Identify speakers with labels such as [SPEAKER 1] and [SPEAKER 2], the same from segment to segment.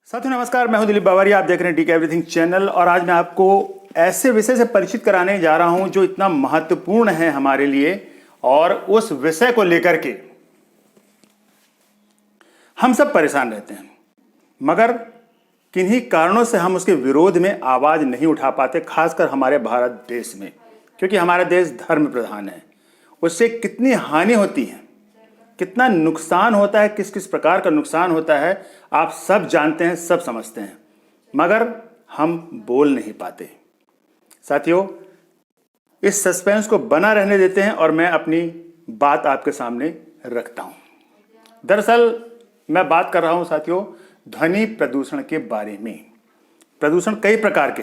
[SPEAKER 1] साथियों नमस्कार, मैं हूं दिलीप बावरिया। आप देख रहे हैं टीके एवरीथिंग चैनल और आज मैं आपको ऐसे विषय से परिचित कराने जा रहा हूं जो इतना महत्वपूर्ण है हमारे लिए और उस विषय को लेकर के हम सब परेशान रहते हैं, मगर किन्हीं कारणों से हम उसके विरोध में आवाज नहीं उठा पाते, खासकर हमारे भारत देश में, क्योंकि हमारा देश धर्म प्रधान है। उससे कितनी हानि होती है, कितना नुकसान होता है, किस किस प्रकार का नुकसान होता है, आप सब जानते हैं, सब समझते हैं, मगर हम बोल नहीं पाते। साथियों, इस सस्पेंस को बना रहने देते हैं और मैं अपनी बात आपके सामने रखता हूं। दरअसल मैं बात कर रहा हूं साथियों ध्वनि प्रदूषण के बारे में। प्रदूषण कई प्रकार के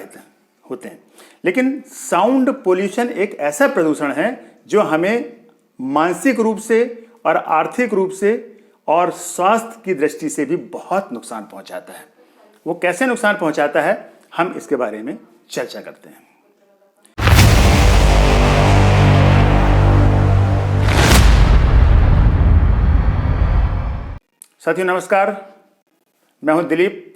[SPEAKER 1] होते हैं, लेकिन साउंड पोल्यूशन एक ऐसा प्रदूषण है जो हमें मानसिक रूप से और आर्थिक रूप से और स्वास्थ्य की दृष्टि से भी बहुत नुकसान पहुंचाता है। वो कैसे नुकसान पहुंचाता है, हम इसके बारे में चर्चा करते हैं। साथियों नमस्कार, मैं हूं दिलीप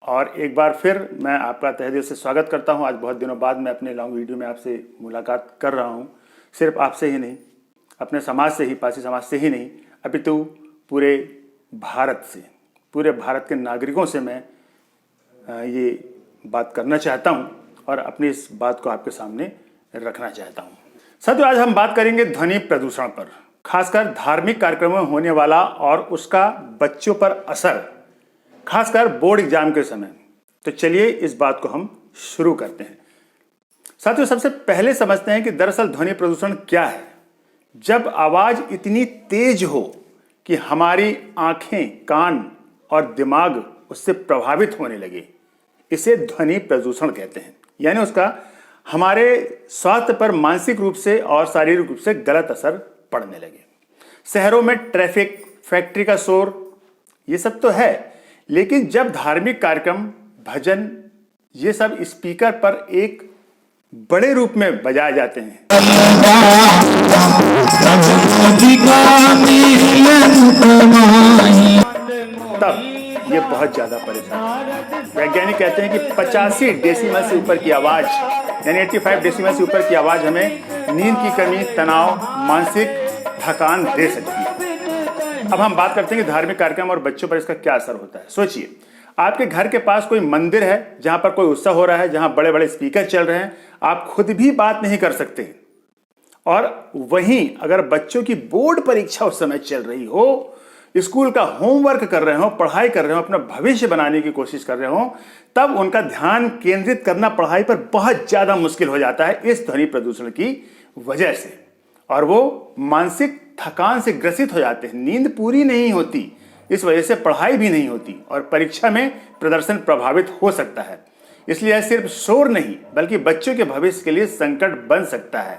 [SPEAKER 1] और एक बार फिर मैं आपका तहे दिल से स्वागत करता हूं। आज बहुत दिनों बाद मैं अपने लॉन्ग वीडियो में आपसे मुलाकात कर रहा हूं। सिर्फ आपसे ही नहीं, अपने समाज से ही, पारसी समाज से ही नहीं, अपितु पूरे भारत से, पूरे भारत के नागरिकों से मैं ये बात करना चाहता हूं और अपनी इस बात को आपके सामने रखना चाहता हूं। साथियों, आज हम बात करेंगे ध्वनि प्रदूषण पर, खासकर धार्मिक कार्यक्रमों में होने वाला और उसका बच्चों पर असर, खासकर बोर्ड एग्जाम के समय। तो चलिए इस बात को हम शुरू करते हैं। साथियों, सबसे पहले समझते हैं कि दरअसल ध्वनि प्रदूषण क्या है। जब आवाज इतनी तेज हो कि हमारी आंखें, कान और दिमाग उससे प्रभावित होने लगे, इसे ध्वनि प्रदूषण कहते हैं। यानी उसका हमारे स्वास्थ्य पर मानसिक रूप से और शारीरिक रूप से गलत असर पड़ने लगे। शहरों में ट्रैफिक, फैक्ट्री का शोर, ये सब तो है, लेकिन जब धार्मिक कार्यक्रम, भजन, ये सब स्पीकर पर एक बड़े रूप में बजाए जाते हैं, तब ये बहुत ज्यादा परेशान। वैज्ञानिक कहते हैं कि 85 डेसिमल से ऊपर की आवाज, यानी 85 डेसिमल से ऊपर की आवाज हमें नींद की कमी, तनाव, मानसिक थकान दे सकती है। अब हम बात करते हैं कि धार्मिक कार्यक्रम और बच्चों पर इसका क्या असर होता है। सोचिए, आपके घर के पास कोई मंदिर है जहां पर कोई उत्सव हो रहा है, जहां बड़े बड़े स्पीकर चल रहे हैं, आप खुद भी बात नहीं कर सकते, और वहीं अगर बच्चों की बोर्ड परीक्षा उस समय चल रही हो, स्कूल का होमवर्क कर रहे हो, पढ़ाई कर रहे हो, अपना भविष्य बनाने की कोशिश कर रहे हो, तब उनका ध्यान केंद्रित करना पढ़ाई पर बहुत ज्यादा मुश्किल हो जाता है इस ध्वनि प्रदूषण की वजह से, और वो मानसिक थकान से ग्रसित हो जाते हैं। नींद पूरी नहीं होती, इस वजह से पढ़ाई भी नहीं होती और परीक्षा में प्रदर्शन प्रभावित हो सकता है। इसलिए यह सिर्फ शोर नहीं बल्कि बच्चों के भविष्य के लिए संकट बन सकता है।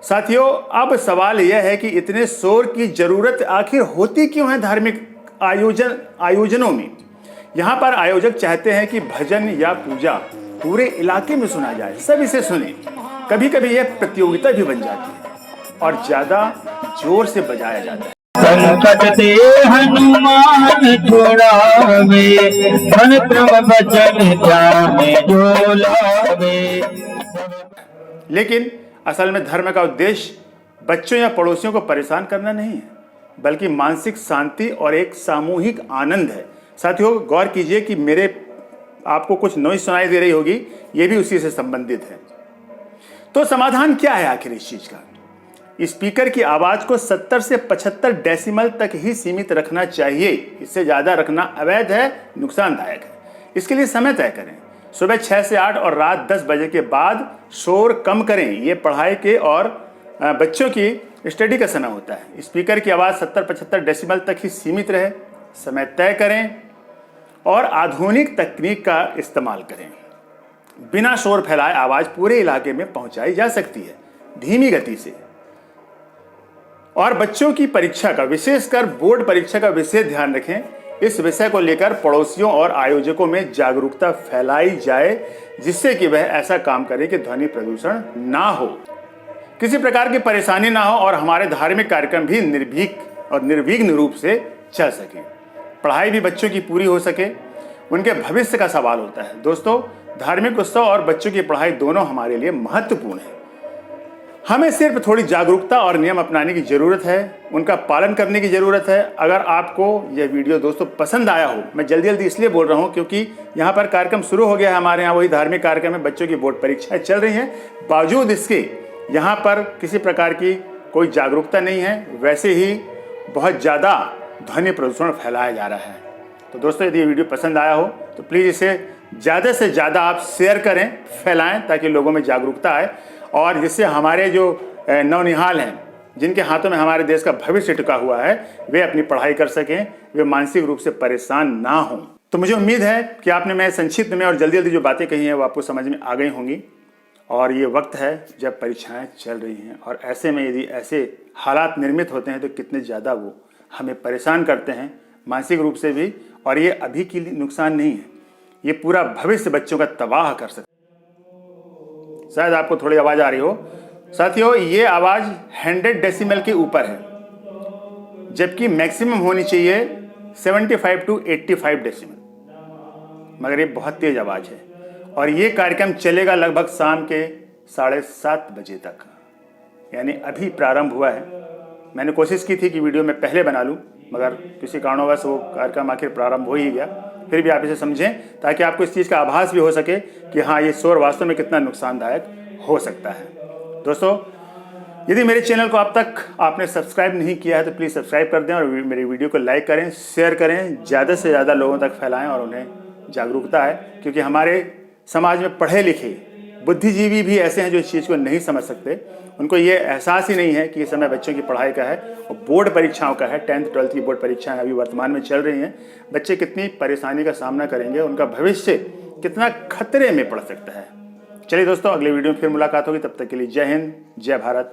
[SPEAKER 1] साथियों, अब सवाल यह है कि इतने शोर की जरूरत आखिर होती क्यों है धार्मिक आयोजनों में। यहाँ पर आयोजक चाहते हैं कि भजन या पूजा पूरे इलाके में सुना जाए, सब इसे सुने। कभी कभी यह प्रतियोगिता भी बन जाती है और ज्यादा जोर से बजाया जाता है।
[SPEAKER 2] संकट ते हनुमान छुड़ावे, मन क्रम बचन जाने जो लावे।
[SPEAKER 1] लेकिन असल में धर्म का उद्देश्य बच्चों या पड़ोसियों को परेशान करना नहीं है, बल्कि मानसिक शांति और एक सामूहिक आनंद है। साथियों, गौर कीजिए कि मेरे आपको कुछ नॉइज सुनाई दे रही होगी, ये भी उसी से संबंधित है। तो समाधान क्या है आखिर इस चीज का? स्पीकर की आवाज को 70 से 75 डेसिमल तक ही सीमित रखना चाहिए। इससे ज्यादा रखना अवैध है, नुकसानदायक है। इसके लिए समय तय करें, सुबह 6 से 8 और रात 10 बजे के बाद शोर कम करें। ये पढ़ाई के और बच्चों की स्टडी का समय होता है। स्पीकर की आवाज 70-75 डेसिमल तक ही सीमित रहे, समय तय करें और आधुनिक तकनीक का इस्तेमाल करें। बिना शोर फैलाए आवाज पूरे इलाके में पहुंचाई जा सकती है, धीमी गति से। और बच्चों की परीक्षा का, विशेषकर बोर्ड परीक्षा का विशेष ध्यान रखें। इस विषय को लेकर पड़ोसियों और आयोजकों में जागरूकता फैलाई जाए, जिससे कि वह ऐसा काम करें कि ध्वनि प्रदूषण ना हो, किसी प्रकार की परेशानी ना हो और हमारे धार्मिक कार्यक्रम भी निर्भीक और निर्विघ्न रूप से चल सकें। पढ़ाई भी बच्चों की पूरी हो सके उनके भविष्य का सवाल होता है। दोस्तों, धार्मिक उत्सव और बच्चों की पढ़ाई दोनों हमारे लिए महत्वपूर्ण है। हमें सिर्फ थोड़ी जागरूकता और नियम अपनाने की ज़रूरत है, उनका पालन करने की ज़रूरत है। अगर आपको यह वीडियो दोस्तों पसंद आया हो, मैं जल्दी जल्दी इसलिए बोल रहा हूँ क्योंकि यहाँ पर कार्यक्रम शुरू हो गया है हमारे यहाँ, वही धार्मिक कार्यक्रम है, बच्चों की बोर्ड परीक्षाएं चल रही हैं। बावजूद इसके यहाँ पर किसी प्रकार की कोई जागरूकता नहीं है, वैसे ही बहुत ज़्यादा ध्वनि प्रदूषण फैलाया जा रहा है। तो दोस्तों, यदि ये वीडियो पसंद आया हो तो प्लीज़ इसे ज़्यादा से ज़्यादा आप शेयर करें, फैलाएं, ताकि लोगों में जागरूकता आए और जिससे हमारे जो नौनिहाल हैं, जिनके हाथों में हमारे देश का भविष्य टिका हुआ है, वे अपनी पढ़ाई कर सकें, वे मानसिक रूप से परेशान ना हों। तो मुझे उम्मीद है कि आपने मैं संक्षिप्त में और जल्दी जल्दी जो बातें कही हैं वो आपको समझ में आ गई होंगी। और ये वक्त है जब परीक्षाएं चल रही हैं और ऐसे में यदि ऐसे हालात निर्मित होते हैं तो कितने ज़्यादा वो हमें परेशान करते हैं मानसिक रूप से भी। और ये अभी के लिए नुकसान नहीं है, ये पूरा भविष्य बच्चों का तबाह कर सकता है। शायद आपको थोड़ी आवाज़ आ रही हो। साथियों, ये आवाज़ 100 डेसिमल के ऊपर है, जबकि मैक्सिमम होनी चाहिए 75 to 85 डेसिमल, मगर ये बहुत तेज़ आवाज़ है। और ये कार्यक्रम चलेगा लगभग शाम के 7:30 बजे तक, यानी अभी प्रारंभ हुआ है। मैंने कोशिश की थी कि वीडियो में पहले बना लूं, मगर किसी कारणवश वो कार्यक्रम आखिर प्रारंभ हो ही गया। फिर भी आप इसे समझें ताकि आपको इस चीज़ का आभास भी हो सके कि हाँ, ये शोर वास्तव में कितना नुकसानदायक हो सकता है। दोस्तों, यदि मेरे चैनल को अब तक आपने सब्सक्राइब नहीं किया है तो प्लीज़ सब्सक्राइब कर दें और मेरी वीडियो को लाइक करें, शेयर करें, ज़्यादा से ज़्यादा लोगों तक फैलाएं और उन्हें जागरूकता है। क्योंकि हमारे समाज में पढ़े लिखे बुद्धिजीवी भी ऐसे हैं जो इस चीज़ को नहीं समझ सकते। उनको ये एहसास ही नहीं है कि ये समय बच्चों की पढ़ाई का है और बोर्ड परीक्षाओं का है। 10th 12th की बोर्ड परीक्षाएं अभी वर्तमान में चल रही हैं। बच्चे कितनी परेशानी का सामना करेंगे, उनका भविष्य कितना खतरे में पड़ सकता है। चलिए दोस्तों, अगले वीडियो में फिर मुलाकात होगी। तब तक के लिए जय हिंद, जय भारत।